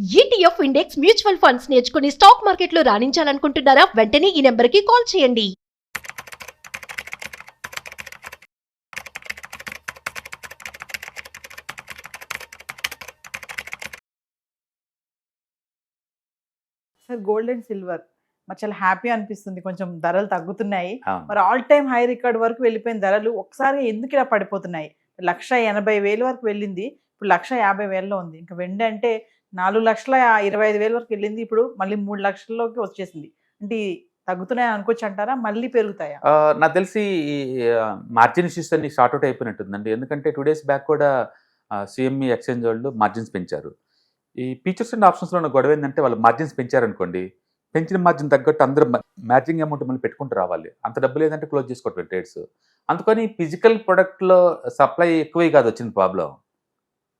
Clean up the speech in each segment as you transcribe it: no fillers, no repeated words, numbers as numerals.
ETF index mutual funds నేర్చుకుని stock మార్కెట్లో రాణించాలనుకుంటున్నారా? వెంటనే ఈ నెంబర్కి కాల్ చేయండి. సార్ గోల్డ్ అండ్ సిల్వర్ మరి చాలా హ్యాపీ అనిపిస్తుంది. కొంచెం ధరలు తగ్గుతున్నాయి. అవును. మరి ఆల్ టైమ్ హై రికార్డ్ వరకు వెళ్ళిపోయిన ధరలు ఒకసారి ఎందుకు ఇలా పడిపోతున్నాయి? 1,80,000 వరకు వెళ్ళింది. ఇప్పుడు 1,50,000లో ఉంది. ఇంకా వెండి అంటే 4,25,000 వరకు వెళ్ళింది. ఇప్పుడు మళ్ళీ 3 లక్షల్లోకి వచ్చేసింది. అంటే ఈ తగ్గుతున్నాయని అనుకోవచ్చు అంటారా? మళ్ళీ పెరుగుతాయా? నాకు తెలిసి ఈ మార్జిన్ ఇష్యూస్ అన్ని షార్ట్ అవుట్ అయిపోయినట్టుందండి. ఎందుకంటే 2 days బ్యాక్ కూడా సిఎంఈ ఎక్స్చేంజ్ వాళ్ళు మార్జిన్స్ పెంచారు. ఈ ఫీచర్స్ అండ్ ఆప్షన్స్లో ఉన్న గొడవ ఏంటంటే వాళ్ళు మార్జిన్స్ పెంచారనుకోండి, పెంచిన మార్జిన్ తగ్గట్టు అందరూ మ్యాచింగ్ అమౌంట్ మళ్ళీ పెట్టుకుంటూ రావాలి. అంత డబ్బు లేదంటే క్లోజ్ చేసుకోవట్లేదు ట్రేడ్స్. అందుకని ఫిజికల్ ప్రొడక్ట్లో సప్లై ఎక్కువే కాదు వచ్చిన ప్రాబ్లం,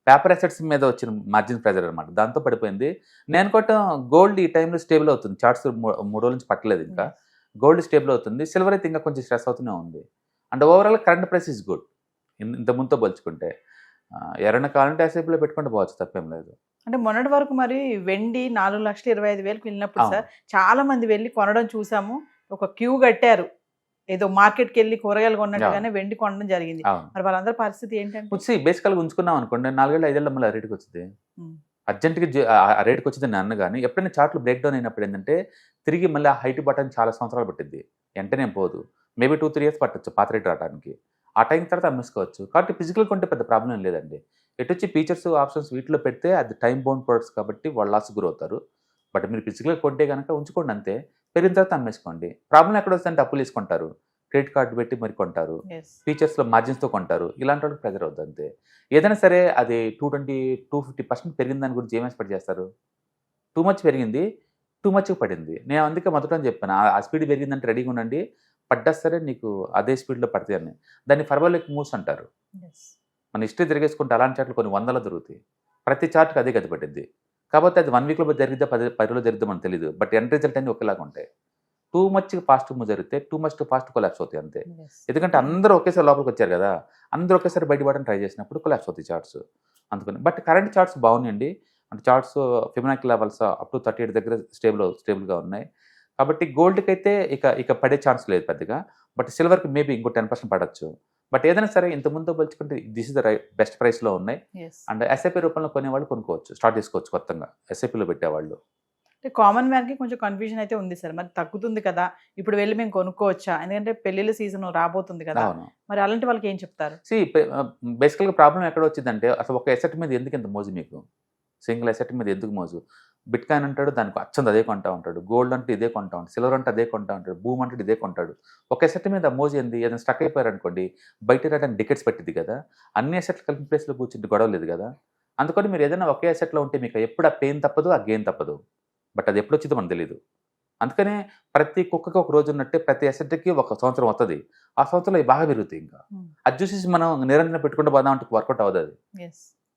పేపర్ అసెట్స్ మీద వచ్చిన మార్జిన్ ప్రెజర్ అనమాట. దాంతో పడిపోయింది. నేను అనుకోవటం గోల్డ్ ఈ టైంలో స్టేబుల్ అవుతుంది. చార్ట్స్ 3 రోజుల నుంచి పట్టలేదు ఇంకా. గోల్డ్ స్టేబుల్ అవుతుంది. సిల్వర్ అయితే ఇంకా కొంచెం స్ట్రెస్ అవుతూనే ఉంది. And overall current price is good ఇంత ముందుతో పోల్చుకుంటే. ఎవరైనా కావాలంటే ఎస్ఐపిలో పెట్టుకుంటూ పోవచ్చు, తప్పేం లేదు. అంటే మొన్నటి వరకు మరి వెండి 4,25,000కి వెళ్ళినప్పుడు అవును. సార్ చాలా మంది వెళ్ళి కొనడం చూసాము. ఒక క్యూ కట్టారు. ఏదో మార్కెట్కి వెళ్ళి కూరగాయలు కొన్నట్టుగానే వెండి కొనడం జరిగింది. అవును. మరి వాళ్ళందరి పరిస్థితి ఏంటంటే వచ్చి బేసికల్గా ఉంచుకున్నాం అనుకోండి, 4-5 మళ్ళీ ఆ రేటుకి వచ్చింది. అర్జెంట్గా ఆ రేటుకి వచ్చింది నేను అన్న. కానీ ఎప్పుడైనా చార్ట్లు బ్రేక్ డౌన్ అయినప్పుడు ఏంటంటే తిరిగి మళ్ళీ ఆ హైట్ బటన్ చాలా సంవత్సరాలు పట్టింది, వెంటనే పోదు. మేబీ 2-3 years పట్టచ్చు పాత రేట్ రావడానికి. ఆ టైం తర్వాత అమ్మేసుకోవచ్చు. కాబట్టి ఫిజికల్ కొంటే పెద్ద ప్రాబ్లం ఏం లేదండి. ఎటు వచ్చి ఫీచర్స్ ఆప్షన్స్ వీటిలో పెడితే అది టైం బౌండ్ ప్రొడక్ట్స్ కాబట్టి వాళ్ళు లాస్ గురవుతారు. బట్ మీరు ఫిజికల్గా కొంటే కనుక ఉంచుకోండి అంతే. పెరిగిన తర్వాత అమ్మేసుకోండి. ప్రాబ్లం ఎక్కడ వస్తుందంటే అప్పులు తీసుకుంటారు, క్రెడిట్ కార్డు పెట్టి మరి కొంటారు, ఫీచర్స్లో మార్జిన్స్తో కొంటారు. ఇలాంటి వాళ్ళకి ప్రెజర్ అవుతుంది అంతే. ఏదైనా సరే అది 220-250% పెరిగిన దాని గురించి ఏం ఎక్స్పెక్ట్ చేస్తారు? టూ మచ్ పెరిగింది, టూ మచ్కి పడింది. నేను అందుకే మొదట చెప్పాను, ఆ స్పీడ్ పెరిగిందంటే రెడీగా ఉండండి, పడ్డా సరే నీకు అదే స్పీడ్లో పడతాయి అని. దాన్ని ఫర్వాలెక్ మూవ్స్ అంటారు. మన హిస్టరీ తిరిగేసుకుంటే అలాంటి చార్ట్లు కొన్ని వందలు దొరుకుతాయి. ప్రతి చార్ట్కి అదే గతి పట్టింది. కాకపోతే అది 1 weekలో జరిగిద్దా 10 రోజులు జరిగిద్దా మనకు తెలియదు. బట్ ఎండ్ రిజల్ట్ అన్ని ఒకేలాగా ఉంటాయి. టూ మచ్ ఫాస్ట్ మూవ్ జరిగితే టూ మచ్ ఫాస్ట్ కొలాప్స్ అవుతాయి అంతే. ఎందుకంటే అందరూ ఒకేసారి లోపలికి వచ్చారు కదా, అందరూ ఒకేసారి బయటపడని ట్రై చేసినప్పుడు కొలాప్స్ అవుతాయి చార్ట్స్. అందుకని బట్ కరెంట్ చార్ట్స్ బాగున్నాయండి. అంటే charts Fibonacci levels up to 38 దగ్గర స్టేబుల్గా ఉన్నాయి. కాబట్టి గోల్డ్కి అయితే ఇక పడే ఛాన్స్ లేదు పెద్దగా. బట్ సిల్వర్కి మేబీ ఇంకో 10% పడవచ్చు. బట్ ఏదైనా సరే ఇంత ముందు పోల్చుకుంటే దిస్ ఇస్ ద బెస్ట్ ప్రైస్లో ఉన్నాయి. అండ్ ఎస్ఐపి రూపంలో కొనేవాళ్ళు కొనుక్కోవచ్చు, స్టార్ట్ చేసుకోవచ్చు కొత్తగా ఎస్ఐపిలో పెట్టేవాళ్ళు. అంటే కామన్ మ్యాన్కి కొంచెం కన్ఫ్యూజన్ అయితే ఉంది సార్. మరి తగ్గుతుంది కదా, ఇప్పుడు వెళ్ళి మేము కొనుక్కోవచ్చా? ఎందుకంటే పెళ్లిళ్ళ సీజన్ రాబోతుంది కదా, అవును. మరి అలాంటి వాళ్ళకి ఏం చెప్తారు? బేసికల్గా ప్రాబ్లం ఎక్కడ వచ్చిందంటే అసలు ఒక ఎసెట్ మీద ఎందుకు ఇంత మోజు మీకు? సింగిల్ ఎసెట్ మీద ఎందుకు మోజు? బిట్ కాయిన్ అంటాడు, దానికి అచ్చంది అదే కొంటా ఉంటాడు. గోల్డ్ అంటే ఇదే కొంటా ఉంటాడు, సిల్వర్ అంటే అదే కొంటా ఉంటాడు, భూమి అంటే ఇదే కొంటాడు. ఒక ఎసెట్ మీద మోజు ఏంది? ఏదైనా స్టక్ అయిపోయారు అనుకోండి, బయట రావడానికి డికెట్స్ పెట్టింది కదా. అన్ని ఎసెట్లు కలిపి ప్లేస్లో కూర్చుంటే గొడవ లేదు కదా. అందుకని మీరు ఏదైనా ఒకే ఎసెట్లో ఉంటే మీకు ఎప్పుడు ఆ పెయిన్ తప్పదు, ఆ గెయిన్ తప్పదు. బట్ అది ఎప్పుడు వచ్చిందో మనకు తెలియదు. అందుకనే ప్రతి కుక్కకి ఒక రోజు ఉన్నట్టే ప్రతి ఎసెట్కి ఒక సంవత్సరం వస్తుంది. ఆ సంవత్సరంలో బాగా పెరుగుతాయి. ఇంకా అది చూసేసి మనం నిరంతరం పెట్టుకుంటూ పోదాం అంటే వర్కౌట్ అవ్వదు, అది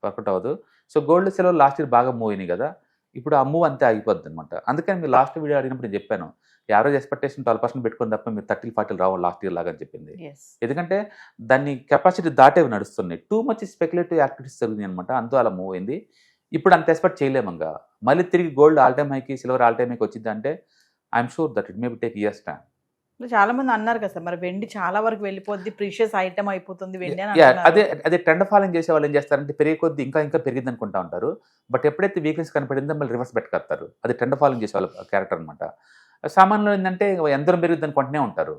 వర్కౌట్ అవ్వదు. So gold silver last year బాగా మూవ్ అయినాయి కదా, ఇప్పుడు ఆ మూవ్ అంతే ఆగిపోద్ది అనమాట. అందుకని మీరు లాస్ట్ వీడియో అడిగినప్పుడు నేను చెప్పాను, యావరేజ్ ఎక్స్పెక్టేషన్ 12% పెట్టుకుని తప్ప మీరు 30-40 రావు లాస్ట్ ఇయర్ లాగా అని చెప్పింది. ఎందుకంటే దాన్ని కెపాసిటీ దాటేవి నడుస్తున్నాయి. టూ మచ్ స్పెక్యులేటివ్ యాక్టివిటీస్ జరుగుతుంది అనమాట. అంతా అలా మూవ్ అయింది. ఇప్పుడు అంత ఎక్స్పెక్ట్ చేయలేము. ఇంకా మళ్ళీ తిరిగి గోల్డ్ ఆల్ టైమ్ హైకి సిల్వర్ ఆల్ టైమ్ హైకి వచ్చింది అంటే I'm sure that it may be take years time. చాలా మంది అన్నారు కదా సార్, మరి వెండి చాలా వరకు వెళ్ళిపోద్ది, ప్రీషియస్ ఐటమ్ అయిపోతుంది వెండి అని అదే అంటున్నారు. అదే ట్రెండ్ ఫాలోయింగ్ చేసే వాళ్ళు ఏం చేస్తారంటే పెరిగే కొద్ది ఇంకా పెరిగింది అనుకుంటా ఉంటారు. బట్ ఎప్పుడైతే వీక్నెస్ కనపడిందో మళ్ళీ రివర్స్ పెట్టుకొస్తారు. అది ట్రెండ్ ఫాలోయింగ్ చేసే వాళ్ళ క్యారెక్టర్ అనమాట. సామాన్యులు ఏంటంటే ఎంత పెరిగిద్ది అనుకుంటూనే ఉంటారు.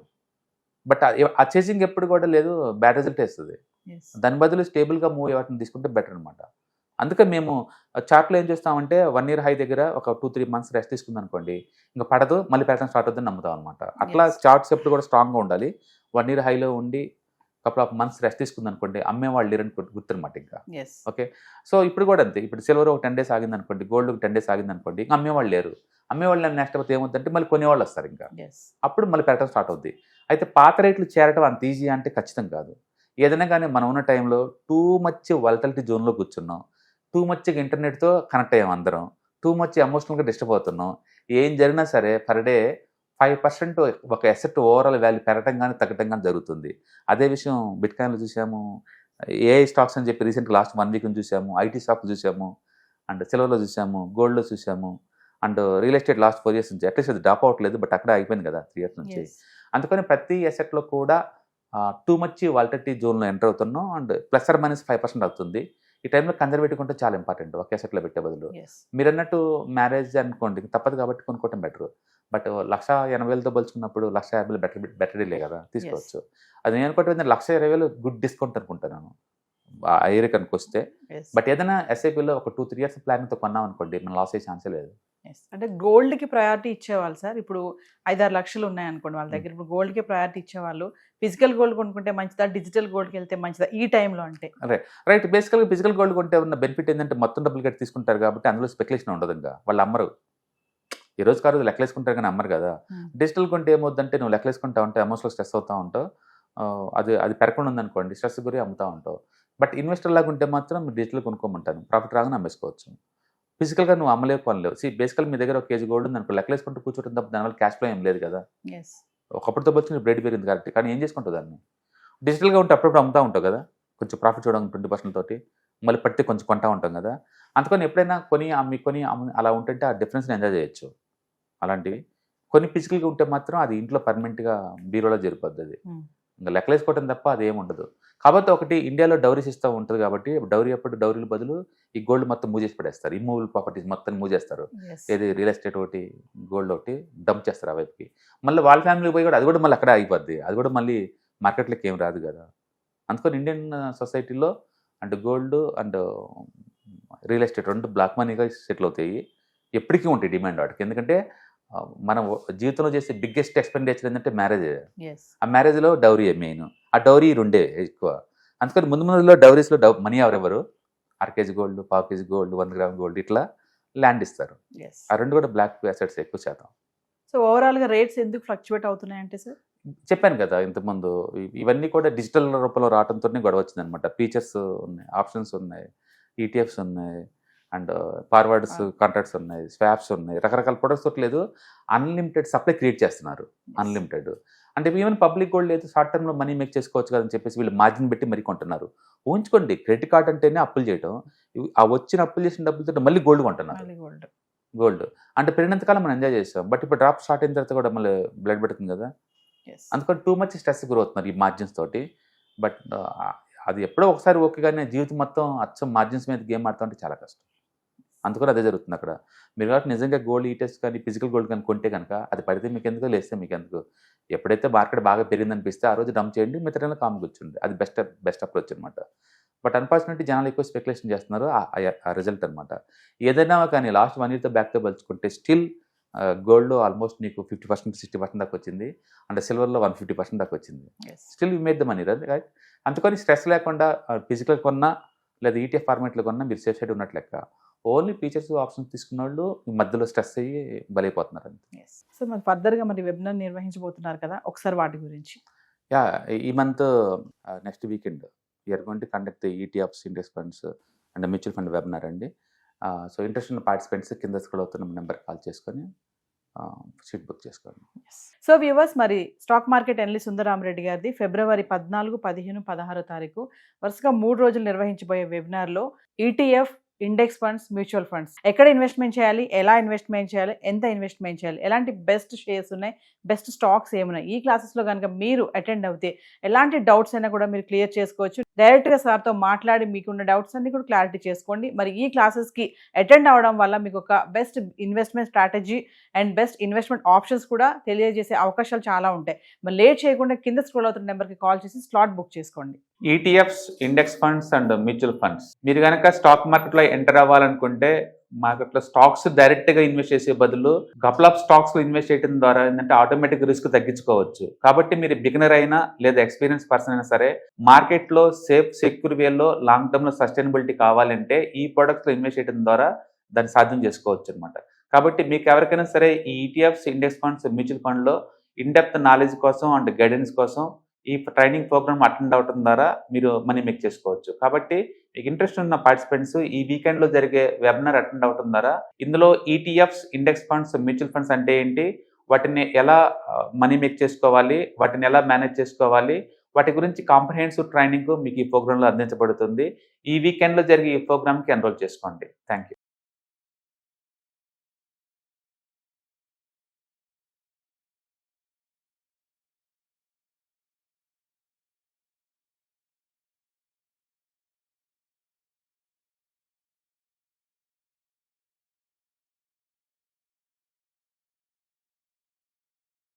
బట్ ఆ చేసింగ్ ఎప్పుడు కూడా లేదు, బ్యాడ్ రిజల్ట్ వేస్తుంది. దాని బదులు స్టేబుల్గా మూవ్ అయ్యేవాటిని తీసుకుంటే బెటర్ అనమాట. అందుకే మేము చార్ట్లో ఏం చేస్తామంటే 1 year హై దగ్గర ఒక 2-3 months రెస్ట్ తీసుకుంది అనుకోండి, ఇంకా పడదు, మళ్ళీ పెరగడం స్టార్ట్ అవుతుందని నమ్ముతాం అనమాట. అట్లా చార్ట్స్ ఎప్పుడు కూడా స్ట్రాంగ్గా ఉండాలి. 1 year హైలో ఉండి కపుల్ ఆఫ్ మంత్స్ రెస్ట్ తీసుకుంది అనుకోండి, అమ్మేవాళ్ళు లేరని గుర్తునమాట ఇంకా. ఓకే, సో ఇప్పుడు కూడా అంతే. ఇప్పుడు సిల్వర్ ఒక 10 days ఆగింది అనుకోండి, గోల్డ్ ఒక 10 days ఆగింది అనుకోండి, ఇంకా అమ్మేవాళ్ళు లేరు. అమ్మేవాళ్ళు నెక్స్ట్ అయితే ఏమవుతుందంటే మళ్ళీ కొనేవాళ్ళు వస్తారు. ఇంకా అప్పుడు మళ్ళీ పెరగడం స్టార్ట్ అవుద్ది. అయితే పాత రేట్లు చేరటం అంత ఈజీ అంటే ఖచ్చితం కాదు. ఏదైనా కానీ మనం ఉన్న టైంలో టూ మచ్ వాలటిలిటీ జోన్లో కూర్చున్నాం, టూ మచ్గా ఇంటర్నెట్తో కనెక్ట్ అయ్యాం అందరం, టూ మచ్ ఎమోషనల్గా డిస్టర్బ్ అవుతున్నాం. ఏం జరిగినా సరే పర్ డే 5% ఒక ఎసెట్ ఓవరాల్ వాల్యూ పెరగటం కానీ తగ్గటం కానీ జరుగుతుంది. అదే విషయం బిట్ కాయిన్లో చూసాము, ఏఐ స్టాక్స్ అని చెప్పి రీసెంట్గా లాస్ట్ 1 week చూసాము, ఐటీ స్టాక్లు చూసాము. అండ్ సిల్వర్లో చూసాము, గోల్డ్లో చూసాము, and real estate last 4 years నుంచి అట్లీస్ట్ అది డ్రాప్ అవ్వట్లేదు, బట్ అక్కడ అయిపోయింది కదా 3 years నుంచి. అందుకని ప్రతి అసెట్లో కూడా టూ మచ్ వాలిడిటీ జోన్లో ఎంటర్ అవుతున్నాం, అండ్ ±5% అవుతుంది. ఈ టైంలో కన్జర్వేటివ్ ఉంటే చాలా ఇంపార్టెంట్ ఒక అసెట్లో పెట్టే బదులు. మీరు అన్నట్టు మ్యారేజ్ అనుకోండి తప్పదు కాబట్టి కొనుక్కోవటం బెటర్. బట్ 1,80,000తో పోల్చుకున్నప్పుడు 1,50,000 బెటర్ డీలే కదా, తీసుకోవచ్చు. అది నేను అనుకుంటే 1,20,000 గుడ్ డిస్కౌంట్ అనుకుంటాను ఆ ఏరియా కనుక వస్తే. బట్ ఏదైనా ఎస్ఐపిలో ఒక 2-3 years ప్లానింగ్తో కొన్నాం అనుకోండి, మనం లాస్ అయ్యే ఛాన్సే లేదు. అంటే గోల్డ్కి ప్రయారిటీ ఇచ్చేవాళ్ళు సార్. ఇప్పుడు 5-6 లక్షలు ఉన్నాయనుకోండి వాళ్ళ దగ్గర, ఇప్పుడు గోల్డ్కి ప్రయారిటీ ఇచ్చేవాళ్ళు ఫిజికల్ గోల్డ్ కొనుక్కుంటే మంచిదా, డిజిటల్ గోల్డ్కి వెళ్తే మంచిదా ఈ టైంలో అంటే? రైట్. బేసికల్గా ఫిజికల్ గోల్డ్ కొంటే ఉన్న బెనిఫిట్ ఏంటంటే మొత్తం డబ్బులు కట్టి తీసుకుంటారు కాబట్టి అందులో స్పెక్యులేషన్ ఉండదు. ఇంకా వాళ్ళు అమ్మరు, ఈ రోజు కాదు లెక్కలేసుకుంటారు కానీ అమ్మరు కదా. డిజిటల్ కొంటే ఏమవుద్దంటే నువ్వు లెక్కలేసుకుంటా ఉంటావు, ఎమోషనల్ స్ట్రెస్ అవుతూ ఉంటావు, అది పెరగకుండా ఉందనుకోండి స్ట్రెస్ గురి అమ్ముతూ ఉంటావు. బట్ ఇన్వెస్టర్ లాగా ఉంటే మాత్రం డిజిటల్ కొనుక్కోమంటాను, ప్రాఫిట్ రాగానే అమ్మేసుకోవచ్చు. ఫిజికల్గా నువ్వు అమ్మలేవు కొనలేవు. బేసికల్ మీ దగ్గర 1 kg గోల్డ్ ఉంది అనుకో, లెక్కలేసుకుంటూ కూర్చోవడం తప్ప దానివల్ల క్యాష్ ఫ్లో ఏం లేదు కదా. ఒకప్పుడుతో వచ్చి బ్రేడ్ పెరిగింది కాబట్టి, కానీ ఏం చేసుకుంటావు దాన్ని. డిజిటల్గా ఉంటే అప్పుడప్పుడు అమ్ముతూ ఉంటావు కదా, కొంచెం ప్రాఫిట్ చూడడం 20% తోటి, మళ్ళీ పడితే కొంచెం కొంటా ఉంటాం కదా. అందుకని ఎప్పుడైనా కొని అలా ఉంటుంటే ఆ డిఫరెన్స్ని ఎంజాయ్ చేయొచ్చు. అలాంటివి కొన్ని ఫిజికల్గా ఉంటే మాత్రం అది ఇంట్లో పర్మనెంట్గా బీరోలో జరిపోద్ది. అది ఇంకా లెక్కలేసుకోవడం తప్ప అది ఏమి ఉండదు. కాబట్టి ఒకటి ఇండియాలో డౌరీ సిస్టమ్ ఉంటుంది కాబట్టి డౌరీల బదులు ఈ గోల్డ్ మొత్తం మూవ్ చేసి పడేస్తారు, ఇమ్మూవబుల్ ప్రాపర్టీస్ మొత్తం మూవ్ చేస్తారు. ఏది రియల్ ఎస్టేట్ ఒకటి, గోల్డ్ ఒకటి డంప్ చేస్తారు ఆ వైపుకి. మళ్ళీ వాళ్ళ ఫ్యామిలీ పోయి కూడా అది కూడా మళ్ళీ అక్కడే అయిపోద్ది, అది కూడా మళ్ళీ మార్కెట్లోకి ఏం రాదు కదా. అందుకని ఇండియన్ సొసైటీలో and gold and real estate రెండు బ్లాక్ మనీగా సెటిల్ అవుతాయి, ఎప్పటికీ ఉంటాయి డిమాండ్ వాటికి. ఎందుకంటే మనం జీవితంలో చేసే బిగ్గెస్ట్ ఎక్స్పెండిచర్ ఏంటంటే మ్యారేజ్. ఆ మ్యారేజ్లో డౌరీ మెయిన్, ఆ డౌరీ రెండే ఎక్కువ. అందుకని ముందులో డౌరీస్లో మనీ ఎవరెవరు 1/2 kg gold, 1/4 kg gold, 100 grams gold ఇట్లా ల్యాండ్ ఇస్తారు. ఆ రెండు కూడా బ్లాక్ అసెట్స్ ఎక్కువ శాతం. సో ఓవరాల్గా రేట్స్ ఎందుకు ఫ్లక్చువేట్ అవుతున్నాయంటే సార్ చెప్పాను కదా ఇంతకుముందు, ఇవన్నీ కూడా డిజిటల్ రూపంలో రావడంతోనే గొడవ వచ్చింది అనమాట. ఫీచర్స్ ఉన్నాయి, ఆప్షన్స్ ఉన్నాయి, ఈటీఎఫ్స్ ఉన్నాయి, అండ్ ఫార్వర్డ్స్ కాంట్రాక్ట్స్ ఉన్నాయి, స్వాప్స్ ఉన్నాయి, రకరకాల ప్రొడక్ట్స్ లేదు. అన్లిమిటెడ్ సప్లై క్రియేట్ చేస్తున్నారు, అన్లిమిటెడ్. అంటే ఈవెన్ పబ్లిక్ గోల్డ్ లేదు, షార్ట్ టర్మ్లో మనీ మేక్ చేసుకోవచ్చు కదని చెప్పేసి వీళ్ళు మార్జిన్ పెట్టి మరీ కొంటున్నారు. ఊహించుకోండి, క్రెడిట్ కార్డ్ అంటేనే అప్పులు చేయడం, ఆ వచ్చిన అప్పులు చేసిన డబ్బులతో మళ్ళీ గోల్డ్ కొంటున్నారు. గోల్డ్ అంటే పెరిగినంతకాలం మనం ఎంజాయ్ చేస్తాం, బట్ ఇప్పుడు డ్రాప్ స్టార్ట్ అయిన తర్వాత కూడా మళ్ళీ బ్లడ్ పెడుతుంది కదా. అందుకని టూ మచ్ స్ట్రెస్ గురవుతున్నారు ఈ మార్జిన్స్ తోటి. బట్ అది ఎప్పుడో ఒకసారి ఓకే, కానీ జీవితం మొత్తం అచ్చం మార్జిన్స్ మీద గేమ్ ఆడుతూ ఉంటే చాలా కష్టం. అందుకని అదే జరుగుతుంది అక్కడ. మీరు కాబట్టి నిజంగా గోల్డ్ ఈటెస్ట్ కానీ ఫిజికల్ గోల్డ్ కానీ కొంటే కనుక అది పడితే మీకు ఎందుకు, లేస్తే మీకు ఎందుకు. ఎప్పుడైతే మార్కెట్ బాగా పెరిగిందనిపిస్తే ఆ రోజు డంప్ చేయండి, మిగతా కామ్ కూర్చోండి, అది బెస్ట్ అప్రోచ్ అనమాట. బట్ అన్ఫార్చునేట్లీ జనాలు ఎక్కువ స్పెక్యులేషన్ చేస్తున్నారు, ఆ రిజల్ట్ అనమాట. ఏదైనా కానీ లాస్ట్ 1 yearతో బ్యాక్తో పోల్చుకుంటే స్టిల్ గోల్డ్లో ఆల్మోస్ట్ నీకు 50% 60% దాకా వచ్చింది, అండ్ సిల్వర్లో 150% దాకా వచ్చింది. Still you made the money right. అందుకని స్ట్రెస్ లేకుండా ఫిజికల్ కొన్నా లేదా ఈటీఎఫ్ ఫార్మేట్లో కొన్నా మీరు సేఫ్ సైడ్ ఉన్నట్లు లెక్క. ఓన్లీ ఫీచర్స్ ఆప్షన్స్ తీసుకున్న వాళ్ళు మధ్యలో స్ట్రెస్ అయ్యి బలైపోతున్నారు అంతే. సో మరి ఫర్దర్గా మరి వెబినార్ నిర్వహించబోతున్నారు కదా, ఒకసారి వాటి గురించి. ఈ month next weekend we are going to conduct ETFs, index funds and mutual fund webinar అండి. సో ఇంట్రెస్ట్ ఉన్న పార్టిసిపెంట్స్ కింద స్క్రోల్ అవుతున్న నెంబర్ కాల్ చేసుకొని సీట్ బుక్ చేసుకోండి. సో వ్యూవర్స్, మరి స్టాక్ మార్కెట్ ఎనలిస్ట్ సుందరరామరెడ్డి గారిది ఫిబ్రవరి 14, 15, 16 వరుసగా 3 రోజులు నిర్వహించబోయే వెబినార్లో ETF, index funds, mutual funds ఎక్కడ ఇన్వెస్ట్మెంట్ చేయాలి, ఎలా ఇన్వెస్ట్మెంట్ చేయాలి, ఎంత ఇన్వెస్ట్మెంట్ చేయాలి, ఎలాంటి బెస్ట్ షేర్స్ ఉన్నాయి, బెస్ట్ స్టాక్స్ ఏమున్నాయి, ఈ క్లాసెస్లో కనుక మీరు అటెండ్ అవుతే ఎలాంటి డౌట్స్ అయినా కూడా మీరు క్లియర్ చేసుకోవచ్చు. డైరెక్ట్గా సార్తో మాట్లాడి మీకున్న డౌట్స్ అన్ని కూడా క్లారిటీ చేసుకోండి. మరి ఈ క్లాసెస్కి అటెండ్ అవ్వడం వల్ల మీకు ఒక best investment strategy and best investment options కూడా తెలియజేసే అవకాశాలు చాలా ఉంటాయి. మరి లేట్ చేయకుండా కింద స్క్రోల్ అవుతున్న నెంబర్కి కాల్ చేసి స్లాట్ బుక్ చేసుకోండి. ETFs, index funds and mutual funds మీరు కనుక స్టాక్ మార్కెట్లో ఎంటర్ అవ్వాలనుకుంటే మార్కెట్లో స్టాక్స్ డైరెక్ట్గా ఇన్వెస్ట్ చేసే బదులు కపుల్ ఆఫ్ స్టాక్స్లో ఇన్వెస్ట్ చేయడం ద్వారా ఏంటంటే ఆటోమేటిక్ రిస్క్ తగ్గించుకోవచ్చు. కాబట్టి మీరు బిగినర్ అయినా లేదా ఎక్స్పీరియన్స్ పర్సన్ అయినా సరే మార్కెట్లో సేఫ్ సెక్యూర్ వేలో లాంగ్ టర్మ్లో సస్టైనబిలిటీ కావాలంటే ఈ ప్రొడక్ట్స్లో ఇన్వెస్ట్ చేయడం ద్వారా దాన్ని సాధ్యం చేసుకోవచ్చు అనమాట. కాబట్టి మీకు ఎవరికైనా సరే ఈ ఈటీఎఫ్స్, ఇండెక్స్ ఫండ్స్, మ్యూచువల్ ఫండ్లో ఇన్డెప్త్ నాలెడ్జ్ కోసం అండ్ గైడెన్స్ కోసం ఈ ట్రైనింగ్ ప్రోగ్రామ్ అటెండ్ అవడం ద్వారా మీరు మనీ మేక్ చేసుకోవచ్చు. కాబట్టి మీకు ఇంట్రెస్ట్ ఉన్న పార్టిసిపెంట్స్ ఈ వీకెండ్లో జరిగే వెబినార్ అటెండ్ అవడం ద్వారా ఇందులో ETFs, index funds, mutual funds అంటే ఏంటి, వాటిని ఎలా మనీ మేక్ చేసుకోవాలి, వాటిని ఎలా మేనేజ్ చేసుకోవాలి, వాటి గురించి కాంప్రహెన్సివ్ ట్రైనింగ్ మీకు ఈ ప్రోగ్రాంలో అందించబడుతుంది. ఈ వీకెండ్లో జరిగే ఈ ప్రోగ్రామ్కి ఎన్రోల్ చేసుకోండి. Thank you.